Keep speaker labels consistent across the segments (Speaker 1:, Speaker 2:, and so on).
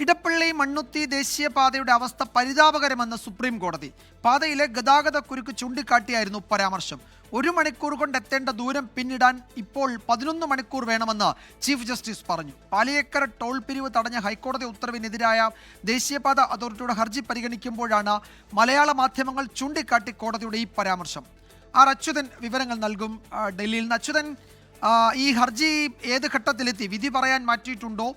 Speaker 1: ഇടപ്പള്ളി മണ്ണുത്തി ദേശീയപാതയുടെ അവസ്ഥ പരിതാപകരമെന്ന് സുപ്രീം കോടതി. പാതയിലെ ഗതാഗത കുരുക്ക് ചൂണ്ടിക്കാട്ടിയായിരുന്നു പരാമർശം. 1 മണിക്കൂർ കൊണ്ട് എത്തേണ്ട ദൂരം പിന്നിടാൻ ഇപ്പോൾ 11 മണിക്കൂർ വേണമെന്ന് ചീഫ് ജസ്റ്റിസ് പറഞ്ഞു. പാലിയേക്കര ടോൾ പിരിവ് തടഞ്ഞ ഹൈക്കോടതി ഉത്തരവിനെതിരായ ദേശീയപാത അതോറിറ്റിയുടെ ഹർജി പരിഗണിക്കുമ്പോഴാണ് മലയാള മാധ്യമങ്ങൾ ചൂണ്ടിക്കാട്ടി കോടതിയുടെ ഈ പരാമർശം. ആർ അച്യുതൻ വിവരങ്ങൾ നൽകും ഡൽഹിയിൽ നിന്ന്. അച്യുതൻ, ഈ ഹർജി ഏത് ഘട്ടത്തിലെത്തി? വിധി പറയാൻ മാറ്റിയിട്ടുണ്ടോ?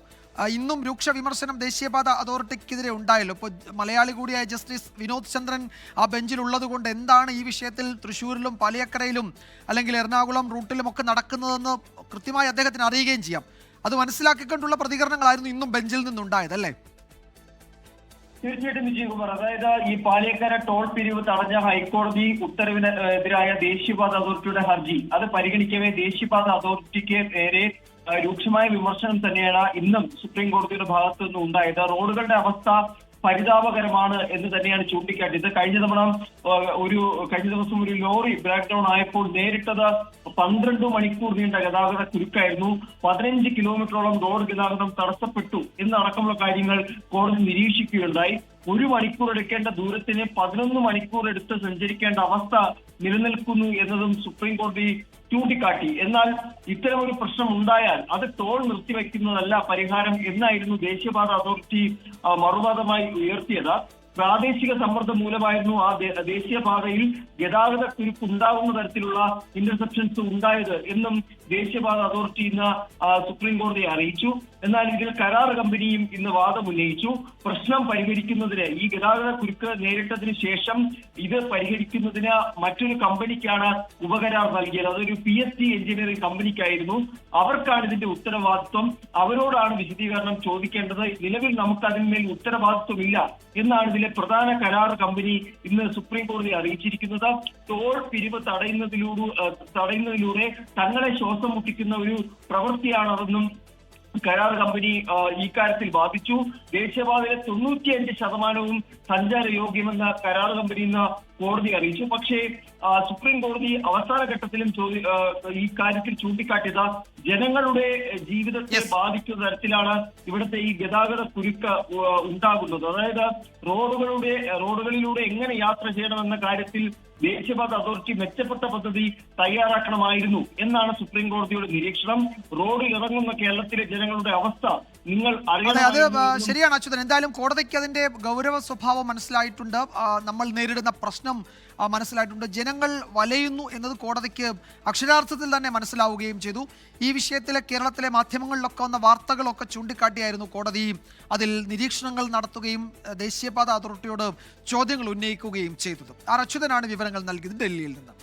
Speaker 1: ഇന്നും രൂക്ഷ വിമർശനം ദേശീയപാത അതോറിറ്റിക്കെതിരെ ഉണ്ടായല്ലോ. ഇപ്പോൾ മലയാളി കൂടിയായ ജസ്റ്റിസ് വിനോദ് ചന്ദ്രൻ ആ ബെഞ്ചിലുള്ളത് കൊണ്ട് എന്താണ് ഈ വിഷയത്തിൽ തൃശ്ശൂരിലും പാലിയക്കരയിലും അല്ലെങ്കിൽ എറണാകുളം റൂട്ടിലുമൊക്കെ നടക്കുന്നതെന്ന് കൃത്യമായി അദ്ദേഹത്തിന് അറിയുകയും ചെയ്യാം. അത് മനസ്സിലാക്കിക്കൊണ്ടുള്ള പ്രതികരണങ്ങളായിരുന്നു ഇന്നും ബെഞ്ചിൽ നിന്നുണ്ടായത്, അല്ലേ?
Speaker 2: തീർച്ചയായിട്ടും വിജയകുമാർ, അതായത് ഈ പാലിയേക്കര ടോൾ പിരിവ് തടഞ്ഞ ഹൈക്കോടതി ഉത്തരവിന് എതിരായ ദേശീയപാത അതോറിറ്റിയുടെ ഹർജി അത് പരിഗണിക്കവേ ദേശീയപാത അതോറിറ്റിക്ക് നേരെ രൂക്ഷമായ വിമർശനം തന്നെയാണ് ഇന്നും സുപ്രീം കോടതിയുടെ ഭാഗത്തു നിന്ന് ഉണ്ടായത്. റോഡുകളുടെ അവസ്ഥ പരിതാപകരമാണ് എന്ന് തന്നെയാണ് ചൂണ്ടിക്കാട്ടിയത്. കഴിഞ്ഞ ദിവസം ഒരു ലോറി ബ്രേക്ക് ഡൗൺ ആയപ്പോൾ നേരിട്ടത് 12 മണിക്കൂർ നീണ്ട ഗതാഗത കുരുക്കായിരുന്നു. 15 കിലോമീറ്ററോളം റോഡ് ഗതാഗതം തടസ്സപ്പെട്ടു എന്നടക്കമുള്ള കാര്യങ്ങൾ കോടതി നിരീക്ഷിക്കുകയുണ്ടായി. 1 മണിക്കൂർ എടുക്കേണ്ട ദൂരത്തിന് 11 മണിക്കൂർ എടുത്ത് സഞ്ചരിക്കേണ്ട അവസ്ഥ നിലനിൽക്കുന്നു എന്നതും സുപ്രീം കോടതി ചൂണ്ടിക്കാട്ടി. എന്നാൽ ഇത്തരമൊരു പ്രശ്നം ഉണ്ടായാൽ അത് ടോൾ നിർത്തിവെക്കുന്നതല്ല പരിഹാരം എന്നായിരുന്നു ദേശീയപാത അതോറിറ്റി മറുവാദമായി ഉയർത്തിയത്. പ്രാദേശിക സമ്മർദ്ദം മൂലമായിരുന്നു ആ ദേശീയപാതയിൽ ഗതാഗത കുരുക്ക് ഉണ്ടാകുന്ന തരത്തിലുള്ള ഇന്റർസെപ്ഷൻസ് ഉണ്ടായത് എന്നും ദേശീയപാത അതോറിറ്റി ഇന്ന് സുപ്രീം കോടതിയെ അറിയിച്ചു. എന്നാൽ ഇതിൽ കരാർ കമ്പനിയും ഇന്ന് വാദമുന്നയിച്ചു. പ്രശ്നം പരിഹരിക്കുന്നതിന്, ഈ ഗതാഗത കുരുക്ക് നേരിട്ടതിന് ശേഷം ഇത് പരിഹരിക്കുന്നതിന് മറ്റൊരു കമ്പനിക്കാണ് ഉപകരാർ നൽകിയത്. അതൊരു PST എഞ്ചിനീയറിംഗ് കമ്പനിക്കായിരുന്നു. അവർക്കാണ് ഇതിന്റെ ഉത്തരവാദിത്വം. അവരോടാണ് വിശദീകരണം ചോദിക്കേണ്ടത്. നിലവിൽ നമുക്ക് അതിന്മേൽ ഉത്തരവാദിത്വമില്ല എന്നാണ് ഇതിലെ പ്രധാന കരാർ കമ്പനി ഇന്ന് സുപ്രീം കോടതി അറിയിച്ചിരിക്കുന്നത്. ടോൾ പിരിവ് തടയുന്നതിലൂടെ തങ്ങളെ ശ്വാസം മുട്ടിക്കുന്ന ഒരു പ്രവൃത്തിയാണതെന്നും കരാർ കമ്പനി ഇക്കാര്യത്തിൽ വാദിച്ചു. ദേശീയപാതയിലെ 95% സഞ്ചാരയോഗ്യമെന്ന് കരാർ കമ്പനി ഇന്ന് കോടതി അറിയിച്ചു. പക്ഷേ സുപ്രീം കോടതി അവസാന ഘട്ടത്തിലും ഈ കാര്യത്തിൽ ചൂണ്ടിക്കാട്ടിയത് ജനങ്ങളുടെ ജീവിതത്തെ ബാധിക്കുന്ന തരത്തിലാണ് ഇവിടുത്തെ ഈ ഗതാഗത കുരുക്ക് ഉണ്ടാകുന്നത്. അതായത് റോഡുകളിലൂടെ എങ്ങനെ യാത്ര ചെയ്യണമെന്ന കാര്യത്തിൽ ദേശീയപാത അതോറിറ്റി മെച്ചപ്പെട്ട പദ്ധതി തയ്യാറാക്കണമായിരുന്നു എന്നാണ് സുപ്രീം കോടതിയുടെ നിരീക്ഷണം. റോഡിൽ ഇറങ്ങുന്ന കേരളത്തിലെ ജനങ്ങളുടെ അവസ്ഥ നിങ്ങൾ അറിയണം.
Speaker 1: അത് ശരിയാണ് അച്യുതൻ. എന്തായാലും കോടതിക്ക് അതിന്റെ ഗൗരവ സ്വഭാവം മനസ്സിലായിട്ടുണ്ട്. നമ്മൾ നേരിടുന്ന പ്രശ്നം മനസ്സിലായിട്ടുണ്ട്. ജനങ്ങൾ വലയുന്നു എന്നത് കോടതിക്ക് അക്ഷരാർത്ഥത്തിൽ തന്നെ മനസ്സിലാവുകയും ചെയ്തു. ഈ വിഷയത്തിലെ കേരളത്തിലെ മാധ്യമങ്ങളിലൊക്കെ വന്ന വാർത്തകളൊക്കെ ചൂണ്ടിക്കാട്ടിയായിരുന്നു കോടതി അതിൽ നിരീക്ഷണങ്ങൾ നടത്തുകയും ദേശീയപാത അതോറിറ്റിയോട് ചോദ്യങ്ങൾ ഉന്നയിക്കുകയും ചെയ്തത്. ആർ അച്യുതനാണ് വിവരങ്ങൾ നൽകിയത് ഡൽഹിയിൽ നിന്ന്.